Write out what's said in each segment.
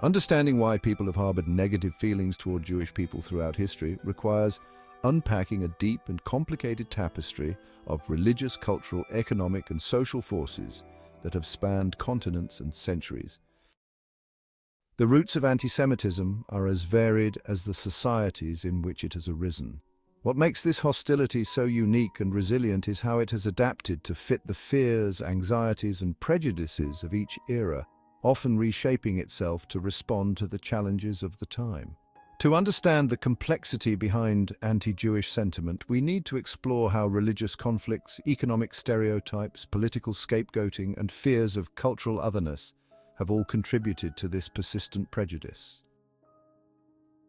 Understanding why people have harbored negative feelings toward Jewish people throughout history requires unpacking a deep and complicated tapestry of religious, cultural, economic, and social forces that have spanned continents and centuries. The roots of anti-Semitism are as varied as the societies in which it has arisen. What makes this hostility so unique and resilient is how it has adapted to fit the fears, anxieties, and prejudices of each era, often reshaping itself to respond to the challenges of the time. To understand the complexity behind anti-Jewish sentiment, we need to explore how religious conflicts, economic stereotypes, political scapegoating, and fears of cultural otherness have all contributed to this persistent prejudice.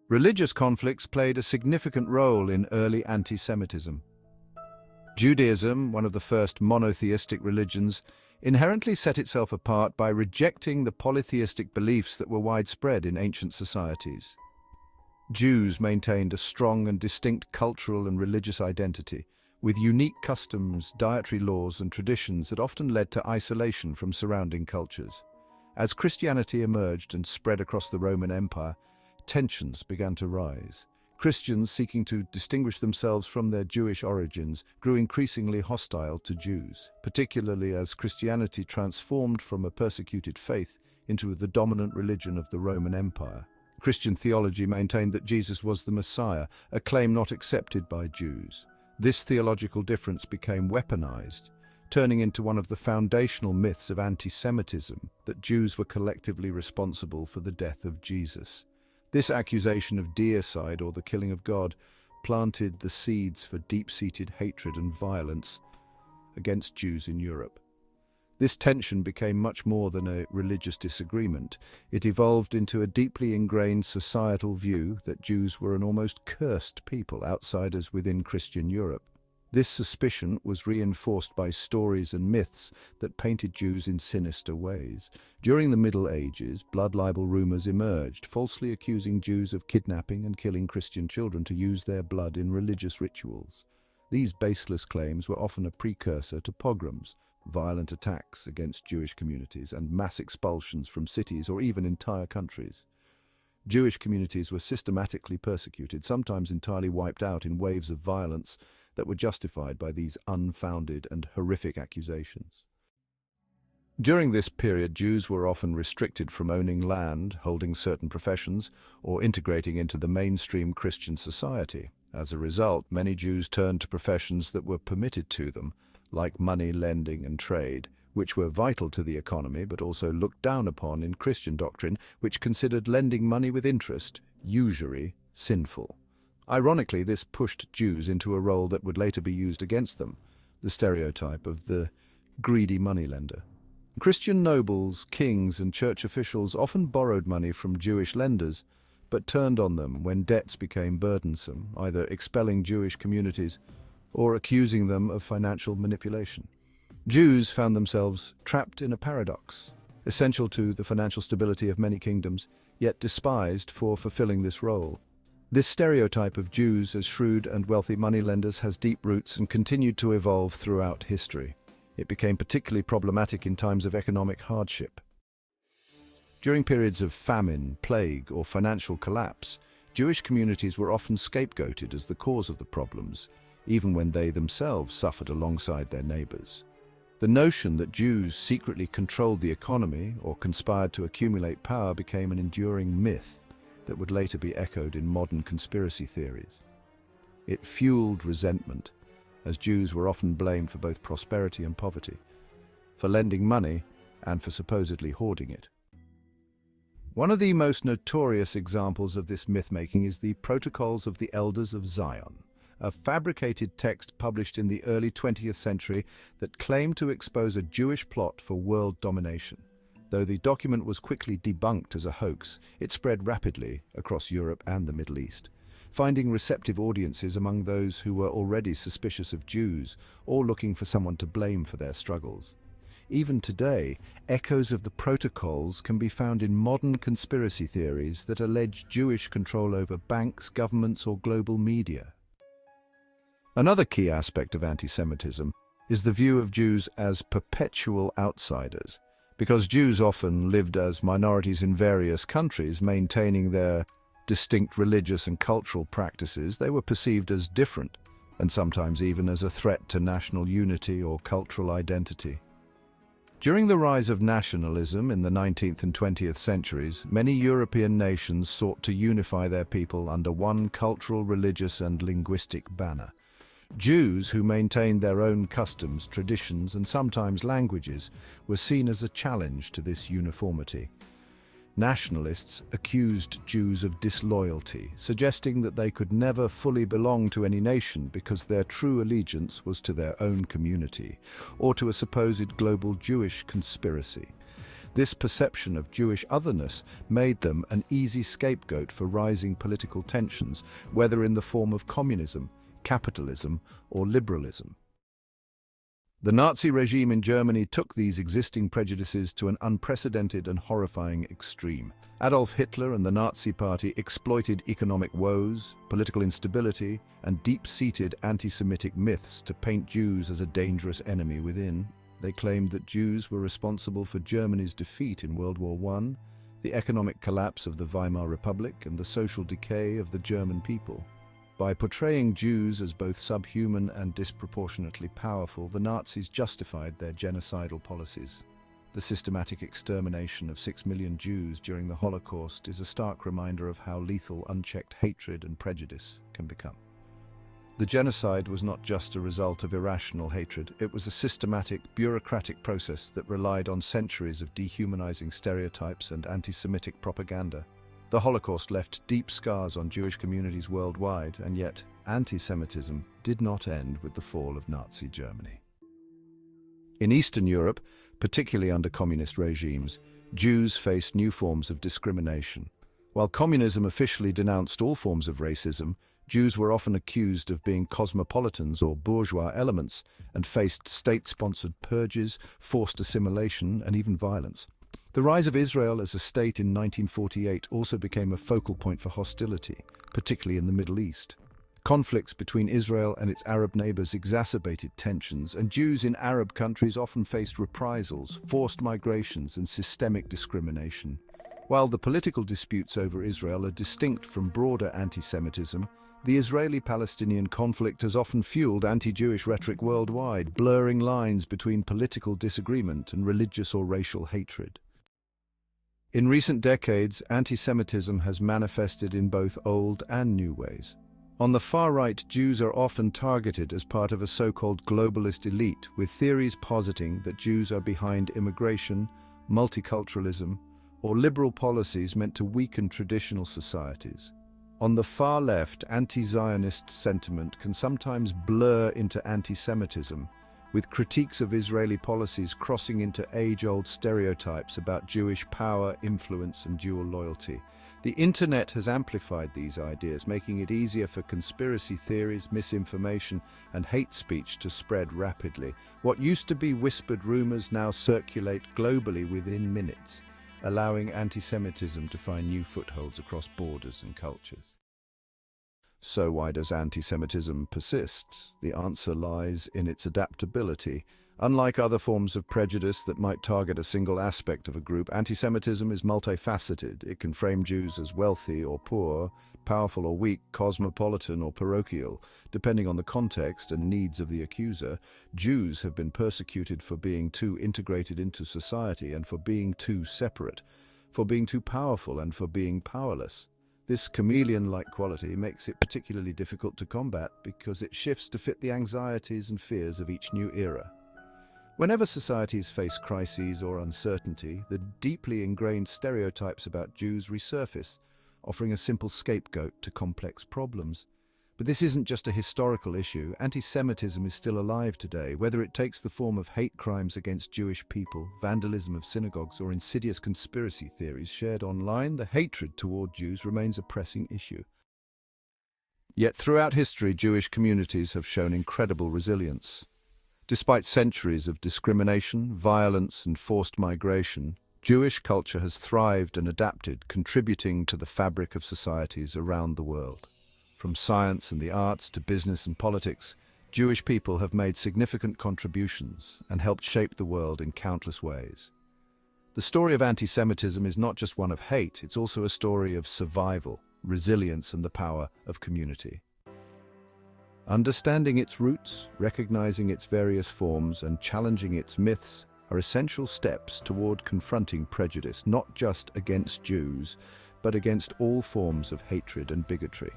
Religious conflicts played a significant role in early anti-Semitism. Judaism, one of the first monotheistic religions, inherently set itself apart by rejecting the polytheistic beliefs that were widespread in ancient societies. Jews maintained a strong and distinct cultural and religious identity, with unique customs, dietary laws, and traditions that often led to isolation from surrounding cultures. As Christianity emerged and spread across the Roman Empire, tensions began to rise. Christians seeking to distinguish themselves from their Jewish origins grew increasingly hostile to Jews, particularly as Christianity transformed from a persecuted faith into the dominant religion of the Roman Empire. Christian theology maintained that Jesus was the Messiah, a claim not accepted by Jews. This theological difference became weaponized, turning into one of the foundational myths of anti-Semitism, that Jews were collectively responsible for the death of Jesus. This accusation of deicide, or the killing of God, planted the seeds for deep-seated hatred and violence against Jews in Europe. This tension became much more than a religious disagreement. It evolved into a deeply ingrained societal view that Jews were an almost cursed people, outsiders within Christian Europe. This suspicion was reinforced by stories and myths that painted Jews in sinister ways. During the Middle Ages, blood libel rumors emerged, falsely accusing Jews of kidnapping and killing Christian children to use their blood in religious rituals. These baseless claims were often a precursor to pogroms, violent attacks against Jewish communities, and mass expulsions from cities or even entire countries. Jewish communities were systematically persecuted, sometimes entirely wiped out in waves of violence that were justified by these unfounded and horrific accusations. During this period, Jews were often restricted from owning land, holding certain professions, or integrating into the mainstream Christian society. As a result, many Jews turned to professions that were permitted to them, like money lending and trade, which were vital to the economy but also looked down upon in Christian doctrine, which considered lending money with interest, usury, sinful. Ironically, this pushed Jews into a role that would later be used against them, the stereotype of the greedy moneylender. Christian nobles, kings, and church officials often borrowed money from Jewish lenders, but turned on them when debts became burdensome, either expelling Jewish communities or accusing them of financial manipulation. Jews found themselves trapped in a paradox, essential to the financial stability of many kingdoms, yet despised for fulfilling this role. This stereotype of Jews as shrewd and wealthy moneylenders has deep roots and continued to evolve throughout history. It became particularly problematic in times of economic hardship. During periods of famine, plague, or financial collapse, Jewish communities were often scapegoated as the cause of the problems, even when they themselves suffered alongside their neighbors. The notion that Jews secretly controlled the economy or conspired to accumulate power became an enduring myth that would later be echoed in modern conspiracy theories. It fueled resentment, as Jews were often blamed for both prosperity and poverty, for lending money and for supposedly hoarding it. One of the most notorious examples of this myth-making is the Protocols of the Elders of Zion, a fabricated text published in the early 20th century that claimed to expose a Jewish plot for world domination. Though the document was quickly debunked as a hoax, it spread rapidly across Europe and the Middle East, finding receptive audiences among those who were already suspicious of Jews or looking for someone to blame for their struggles. Even today, echoes of the protocols can be found in modern conspiracy theories that allege Jewish control over banks, governments, or global media. Another key aspect of anti-Semitism is the view of Jews as perpetual outsiders. Because Jews often lived as minorities in various countries, maintaining their distinct religious and cultural practices, they were perceived as different, and sometimes even as a threat to national unity or cultural identity. During the rise of nationalism in the 19th and 20th centuries, many European nations sought to unify their people under one cultural, religious, and linguistic banner. Jews, who maintained their own customs, traditions, and sometimes languages, were seen as a challenge to this uniformity. Nationalists accused Jews of disloyalty, suggesting that they could never fully belong to any nation because their true allegiance was to their own community, or to a supposed global Jewish conspiracy. This perception of Jewish otherness made them an easy scapegoat for rising political tensions, whether in the form of communism, capitalism, or liberalism. The Nazi regime in Germany took these existing prejudices to an unprecedented and horrifying extreme. Adolf Hitler and the Nazi Party exploited economic woes, political instability, and deep-seated anti-Semitic myths to paint Jews as a dangerous enemy within. They claimed that Jews were responsible for Germany's defeat in World War I, the economic collapse of the Weimar Republic, and the social decay of the German people. By portraying Jews as both subhuman and disproportionately powerful, the Nazis justified their genocidal policies. The systematic extermination of 6 million Jews during the Holocaust is a stark reminder of how lethal unchecked hatred and prejudice can become. The genocide was not just a result of irrational hatred, it was a systematic, bureaucratic process that relied on centuries of dehumanizing stereotypes and anti-Semitic propaganda. The Holocaust left deep scars on Jewish communities worldwide, and yet anti-Semitism did not end with the fall of Nazi Germany. In Eastern Europe, particularly under communist regimes, Jews faced new forms of discrimination. While communism officially denounced all forms of racism, Jews were often accused of being cosmopolitans or bourgeois elements and faced state-sponsored purges, forced assimilation, and even violence. The rise of Israel as a state in 1948 also became a focal point for hostility, particularly in the Middle East. Conflicts between Israel and its Arab neighbors exacerbated tensions, and Jews in Arab countries often faced reprisals, forced migrations, and systemic discrimination. While the political disputes over Israel are distinct from broader anti-Semitism, the Israeli-Palestinian conflict has often fueled anti-Jewish rhetoric worldwide, blurring lines between political disagreement and religious or racial hatred. In recent decades, anti-Semitism has manifested in both old and new ways. On the far right, Jews are often targeted as part of a so-called globalist elite, with theories positing that Jews are behind immigration, multiculturalism, or liberal policies meant to weaken traditional societies. On the far left, anti-Zionist sentiment can sometimes blur into anti-Semitism, with critiques of Israeli policies crossing into age-old stereotypes about Jewish power, influence, and dual loyalty. The internet has amplified these ideas, making it easier for conspiracy theories, misinformation, and hate speech to spread rapidly. What used to be whispered rumors now circulate globally within minutes, allowing anti-Semitism to find new footholds across borders and cultures. So why does anti-Semitism persist? The answer lies in its adaptability. Unlike other forms of prejudice that might target a single aspect of a group, anti-Semitism is multifaceted. It can frame Jews as wealthy or poor, powerful or weak, cosmopolitan or parochial. Depending on the context and needs of the accuser, Jews have been persecuted for being too integrated into society and for being too separate, for being too powerful and for being powerless. This chameleon-like quality makes it particularly difficult to combat because it shifts to fit the anxieties and fears of each new era. Whenever societies face crises or uncertainty, the deeply ingrained stereotypes about Jews resurface, offering a simple scapegoat to complex problems. But this isn't just a historical issue. Anti-Semitism is still alive today, whether it takes the form of hate crimes against Jewish people, vandalism of synagogues, or insidious conspiracy theories shared online. The hatred toward Jews remains a pressing issue. Yet throughout history, Jewish communities have shown incredible resilience. Despite centuries of discrimination, violence, and forced migration, Jewish culture has thrived and adapted, contributing to the fabric of societies around the world. From science and the arts to business and politics, Jewish people have made significant contributions and helped shape the world in countless ways. The story of anti-Semitism is not just one of hate, it's also a story of survival, resilience, and the power of community. Understanding its roots, recognizing its various forms, and challenging its myths are essential steps toward confronting prejudice, not just against Jews, but against all forms of hatred and bigotry.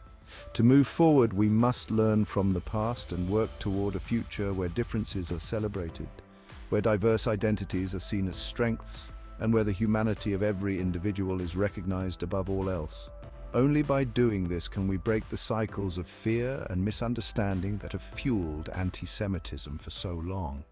To move forward, we must learn from the past and work toward a future where differences are celebrated, where diverse identities are seen as strengths, and where the humanity of every individual is recognized above all else. Only by doing this can we break the cycles of fear and misunderstanding that have fueled anti-Semitism for so long.